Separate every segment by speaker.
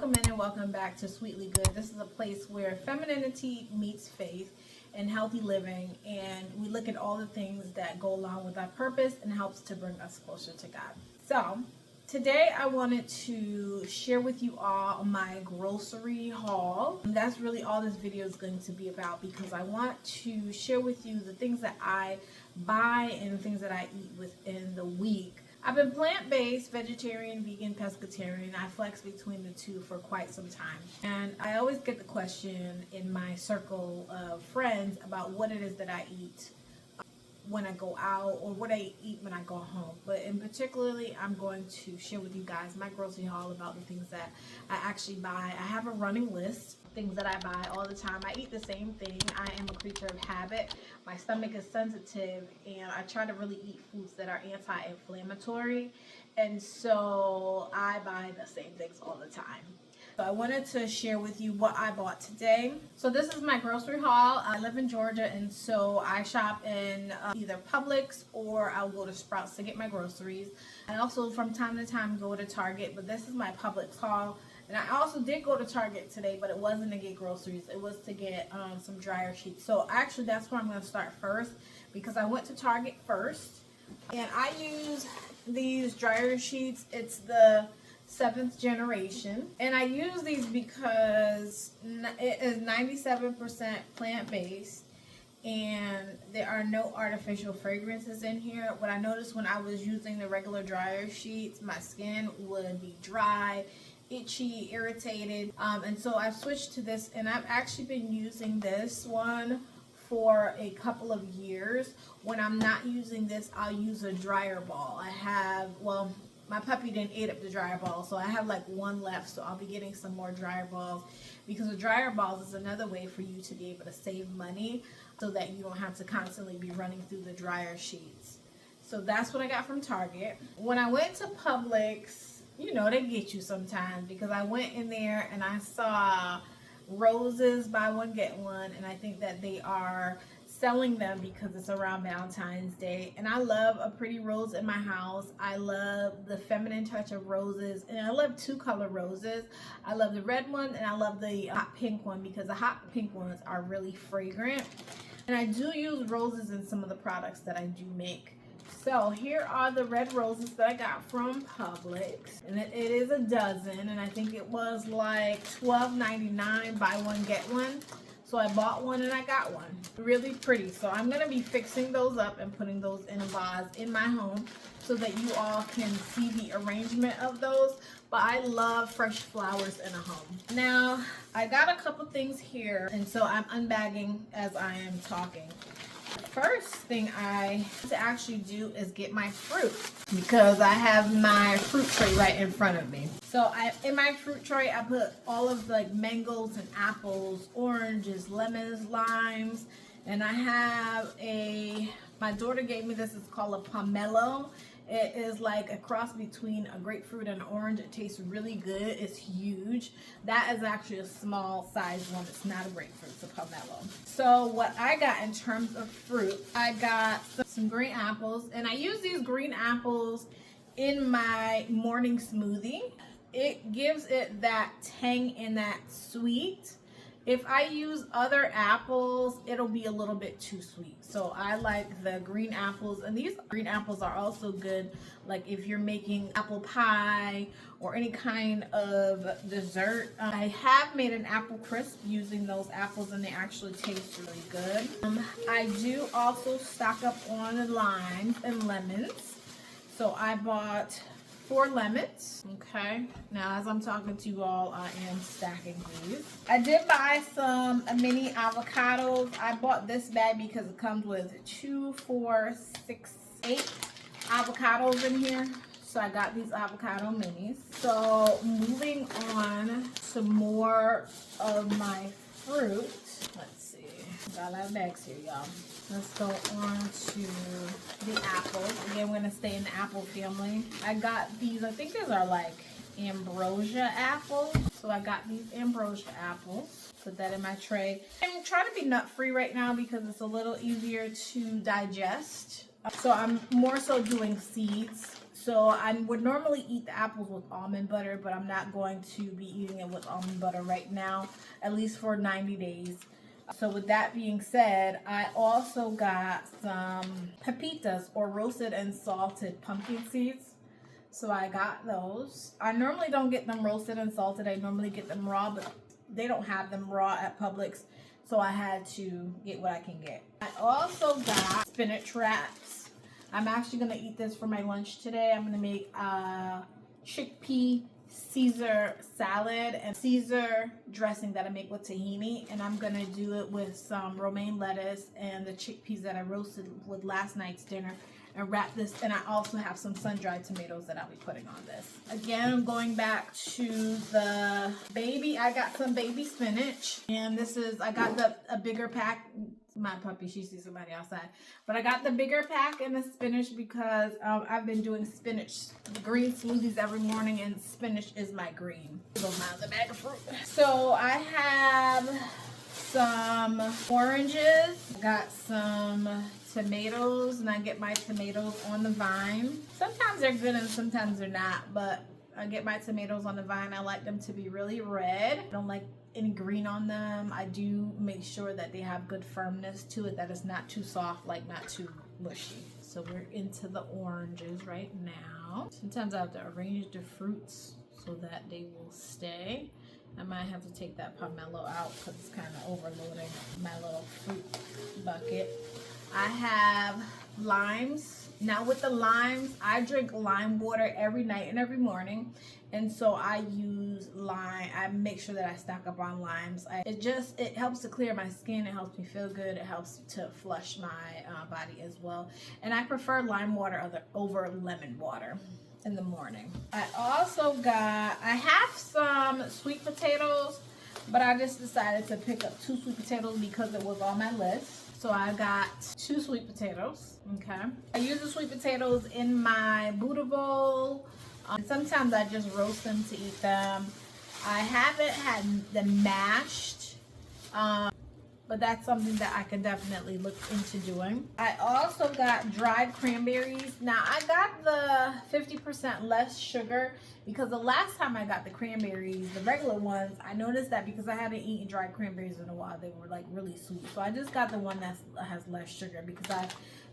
Speaker 1: Welcome in and welcome back to Sweetly Good. This is a place where femininity meets faith and healthy living, and we look at all the things that go along with our purpose and helps to bring us closer to God. So today I wanted to share with you all my grocery haul. And that's really all this video is going to be about, because I want to share with you the things that I buy and things that I eat within the week. I've been plant-based, vegetarian, vegan, pescatarian. I flex between the two for quite some time. And I always get the question in my circle of friends about what it is that I eat when I go out or what I eat when I go home. But in particularly, I'm going to share with you guys my grocery haul about the things that I actually buy. I have a running list of things that I buy all the time. I eat the same thing. I am a creature of habit. My stomach is sensitive, and I try to really eat foods that are anti-inflammatory. And so I buy the same things all the time. So I wanted to share with you what I bought today. So this is my grocery haul. I live in Georgia, and so I shop in either Publix or I'll go to Sprouts to get my groceries. I also from time to time go to Target, but this is my Publix haul. And I also did go to Target today, but it wasn't to get groceries. It was to get some dryer sheets. So actually that's where I'm going to start first, because I went to Target first. And I use these dryer sheets. It's the 7th generation, and I use these because it is 97% plant-based and there are no artificial fragrances in here. What I noticed when I was using the regular dryer sheets, my skin would be dry, itchy, irritated, and so I've switched to this, and I've actually been using this one for a couple of years. When I'm not using this, I'll use a dryer ball. I have, well, my puppy didn't eat up the dryer ball, so I have like one left, so I'll be getting some more dryer balls, because the dryer balls is another way for you to be able to save money so that you don't have to constantly be running through the dryer sheets. So that's what I got from Target. When I went to Publix, you know, they get you sometimes, because I went in there and I saw roses, buy one get one, and I think that they are selling them because it's around Valentine's Day, and I love a pretty rose in my house. I love the feminine touch of roses, and I love two color roses. I love the red one and I love the hot pink one, because the hot pink ones are really fragrant, and I do use roses in some of the products that I do make. So here are the red roses that I got from Publix, and it is a dozen, and I think it was like $12.99 buy one get one. So I bought one and I got one. Really pretty. So I'm going to be fixing those up and putting those in a vase in my home so that you all can see the arrangement of those. But I love fresh flowers in a home. Now, I got a couple things here, and so I'm unbagging as I am talking. First thing I have to actually do is get my fruit, because I have my fruit tray right in front of me. So in my fruit tray, I put all of the mangoes and apples, oranges, lemons, limes, and I have my daughter gave me this. It's called a pomelo. It is like a cross between a grapefruit and an orange. It tastes really good. It's huge. That is actually a small size one. It's not a grapefruit, it's a pomelo. So what I got in terms of fruit, I got some green apples, and I use these green apples in my morning smoothie. It gives it that tang and that sweet. If I use other apples, it'll be a little bit too sweet. So I like the green apples, and these green apples are also good like if you're making apple pie or any kind of dessert. I have made an apple crisp using those apples, and they actually taste really good. I do also stock up on limes and lemons. So I bought 4 lemons. Okay, now as I'm talking to you all, I am stacking these. I did buy some mini avocados. I bought this bag because it comes with 2, 4, 6, 8 avocados in here. So I got these avocado minis. So moving on to more of my fruit. Let's see. Got a lot of bags here, y'all. Let's go on to the apples. Again, we're going to stay in the apple family. I got these, I think these are like ambrosia apples. So I got these ambrosia apples. Put that in my tray. I'm trying to be nut free right now because it's a little easier to digest. So I'm more so doing seeds. So I would normally eat the apples with almond butter, but I'm not going to be eating it with almond butter right now, at least for 90 days. So with that being said, I also got some pepitas, or roasted and salted pumpkin seeds. So I got those. I normally don't get them roasted and salted. I normally get them raw, but they don't have them raw at Publix. So I had to get what I can get. I also got spinach wraps. I'm actually going to eat this for my lunch today. I'm going to make chickpea Caesar salad and Caesar dressing that I make with tahini. And I'm going to do it with some romaine lettuce and the chickpeas that I roasted with last night's dinner, and wrap this. And I also have some sun-dried tomatoes that I'll be putting on this. Again, I'm going back to the baby. I got some baby spinach, and this is, I got a bigger pack. My puppy, she sees somebody outside. But I got the bigger pack and the spinach because I've been doing spinach green smoothies every morning, and spinach is my green. The bag of fruit. So I have some oranges. Got some tomatoes, and I get my tomatoes on the vine. Sometimes they're good and sometimes they're not, but I get my tomatoes on the vine. I like them to be really red. I don't like any green on them. I do make sure that they have good firmness to it, that it's not too soft, like not too mushy. So we're into the oranges right now. Sometimes I have to arrange the fruits so that they will stay. I might have to take that pomelo out because it's kind of overloading my little fruit bucket. I have limes. Now with the limes, I drink lime water every night and every morning. And so I use lime. I make sure that I stock up on limes. It helps to clear my skin. It helps me feel good. It helps to flush my body as well. And I prefer lime water over lemon water in the morning. I have some sweet potatoes, but I just decided to pick up 2 sweet potatoes because it was on my list. So I got 2 sweet potatoes, okay? I use the sweet potatoes in my Buddha bowl. Sometimes I just roast them to eat them. I haven't had them mashed, but that's something that I can definitely look into doing. I also got dried cranberries. Now I got the 50% less sugar because the last time I got the cranberries, the regular ones, I noticed that because I hadn't eaten dried cranberries in a while, they were like really sweet. So I just got the one that has less sugar because I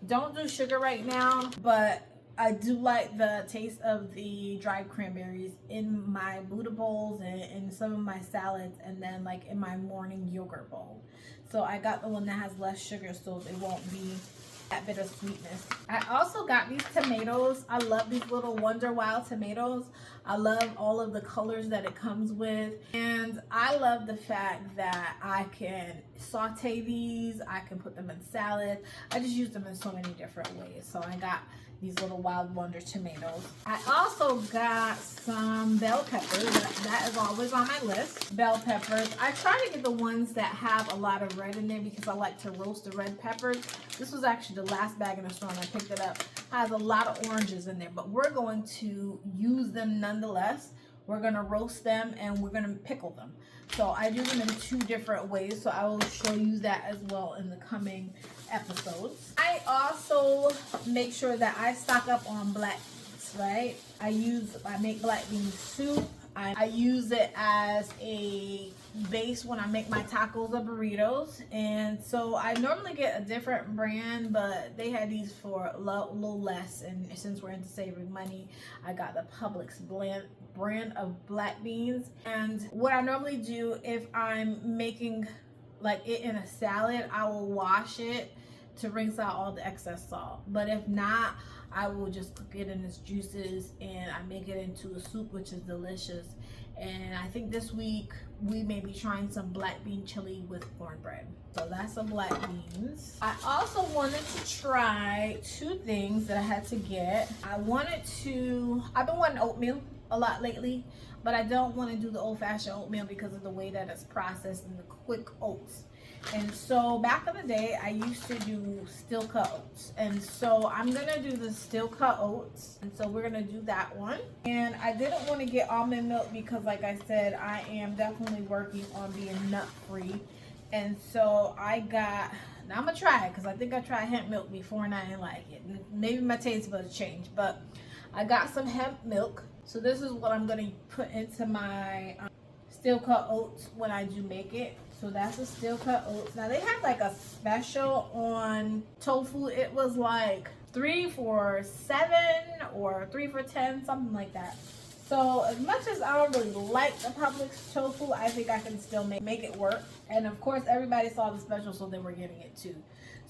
Speaker 1: don't do sugar right now, but I do like the taste of the dried cranberries in my Buddha bowls and in some of my salads, and then like in my morning yogurt bowl. So I got the one that has less sugar so it won't be that bit of sweetness. I also got these tomatoes. I love these little Wonder Wild tomatoes. I love all of the colors that it comes with. And I love the fact that I can saute these. I can put them in salad. I just use them in so many different ways. So I got these little Wild Wonder tomatoes. I also got some bell peppers. That is always on my list. Bell peppers. I try to get the ones that have a lot of red in there because I like to roast the red peppers. This was actually the last bag in the store and I picked it up. It has a lot of oranges in there, but we're going to use them nonetheless. We're going to roast them and we're going to pickle them. So I do them in 2 different ways. So I will show you that as well in the coming episodes. I also make sure that I stock up on black beans, right? I make black bean soup. I use it as a base when I make my tacos or burritos. And so I normally get a different brand, but they had these for a little less. And since we're into saving money, I got the Publix brand of black beans. And what I normally do if I'm making like it in a salad, I will wash it to rinse out all the excess salt. But if not, I will just cook it in its juices and I make it into a soup, which is delicious. And I think this week we may be trying some black bean chili with cornbread. So that's some black beans. I also wanted to try 2 things that I had to get. I've been wanting oatmeal a lot lately, but I don't want to do the old-fashioned oatmeal because of the way that it's processed and the quick oats. And so back in the day, I used to do steel cut oats. And so I'm going to do the steel cut oats. And so we're going to do that one. And I didn't want to get almond milk because, like I said, I am definitely working on being nut free. And so I got Now I'm gonna try it because I think I tried hemp milk before and I didn't like it. Maybe my taste buds changed, but I got some hemp milk. So this is what I'm gonna put into my steel cut oats when I do make it. So that's the steel cut oats. Now they had like a special on tofu. It was like 3 for $7 or 3 for $10, something like that. So as much as I don't really like the Publix tofu, I think I can still make it work. And of course everybody saw the special, so they were getting it too.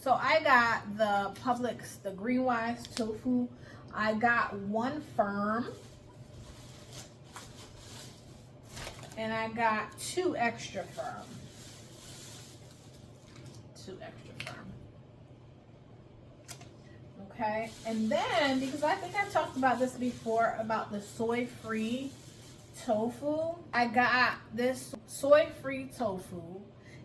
Speaker 1: So I got the Publix, the green wise tofu. I got 1 firm. And I got 2 extra firm. 2 extra firm. Okay, and then because I think I talked about this before about the soy-free tofu, I got this soy-free tofu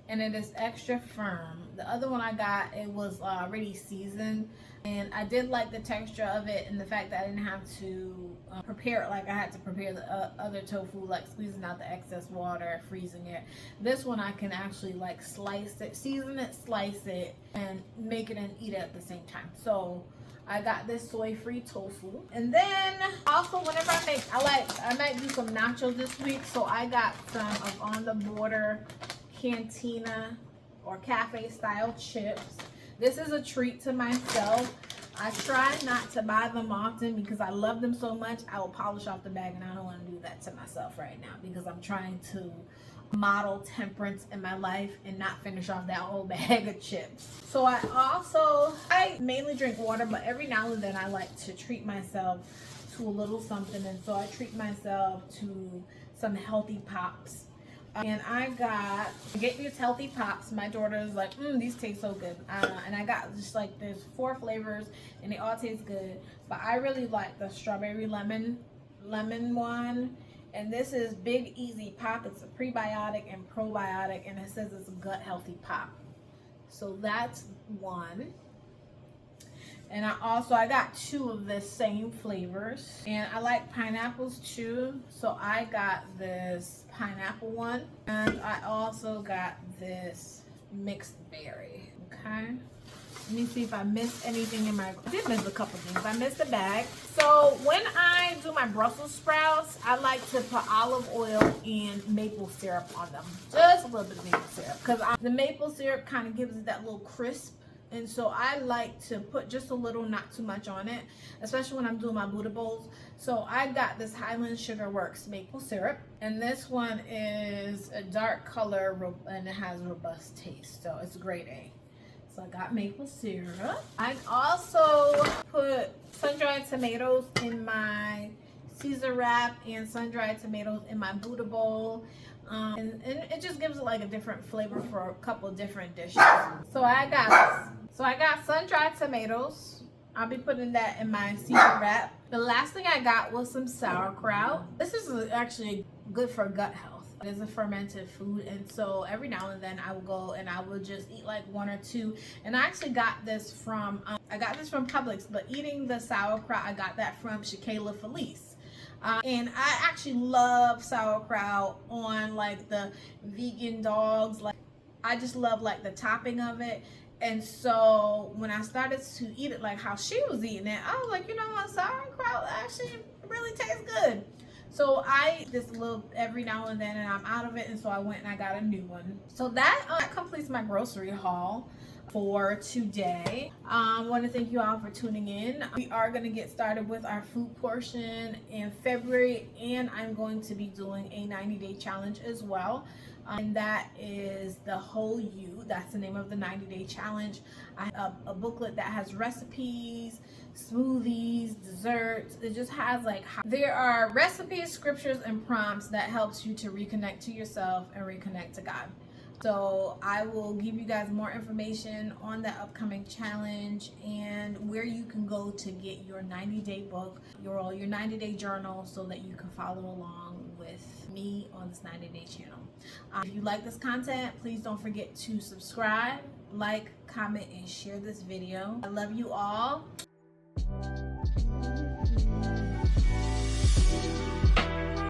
Speaker 1: and it is extra firm. The other one I got, it was already seasoned, and I did like the texture of it and the fact that I didn't have to prepare it like I had to prepare the other tofu, like squeezing out the excess water, freezing it. This one I can actually like slice it, season it, slice it, and make it and eat it at the same time. So I got this soy-free tofu. And then also whenever I might do some nachos this week, so I got some of On the Border cantina or cafe style chips. This is a treat to myself. I try not to buy them often because I love them so much. I will polish off the bag, and I don't want to do that to myself right now because I'm trying to model temperance in my life and not finish off that whole bag of chips. So I mainly drink water, but every now and then I like to treat myself to a little something, and so I treat myself to some healthy pops. And I get these healthy pops. My daughter is like, these taste so good. And I got just like, there's 4 flavors and they all taste good. But I really like the strawberry lemon one. And this is Big Easy Pop. It's a prebiotic and probiotic, and it says it's a gut healthy pop. So that's one. And I got 2 of the same flavors. And I like pineapples too. So I got this pineapple one. And I also got this mixed berry. Okay. Let me see if I missed anything in my... I did miss a couple things. I missed a bag. So when I do my Brussels sprouts, I like to put olive oil and maple syrup on them. Just a little bit of maple syrup. Because the maple syrup kind of gives it that little crisp. And so I like to put just a little, not too much on it, especially when I'm doing my Buddha bowls. So I got this Highland Sugar Works maple syrup, and this one is a dark color and it has robust taste, so it's grade A. So I got maple syrup. I also put sun-dried tomatoes in my Caesar wrap and sun-dried tomatoes in my Buddha bowl. And it just gives it like a different flavor for a couple different dishes. So I got sun-dried tomatoes. I'll be putting that in my Caesar wrap. The last thing I got was some sauerkraut. This is actually good for gut health. It is a fermented food, and so every now and then I will go and I will just eat like 1 or 2. And I actually got this from Publix, but eating the sauerkraut, I got that from Shakayla Felice. And I actually love sauerkraut on like the vegan dogs. Like, I just love like the topping of it. And so when I started to eat it like how she was eating it, I was like, you know what, sauerkraut actually really tastes good. So I eat this a little every now and then, and I'm out of it, and so I went and I got a new one. So that completes my grocery haul for today. I want to thank you all for tuning in. We are going to get started with our food portion in February, and I'm going to be doing a 90-day challenge as well. And that is the Whole You. That's the name of the 90-day challenge. I have a booklet that has recipes, smoothies, desserts. It just has like, there are recipes, scriptures, and prompts that helps you to reconnect to yourself and reconnect to God. So I will give you guys more information on the upcoming challenge and where you can go to get your 90-day book, your 90-day journal, so that you can follow along with me on this 90-day channel. If you like this content, please don't forget to subscribe, like, comment, and share this video. I love you all.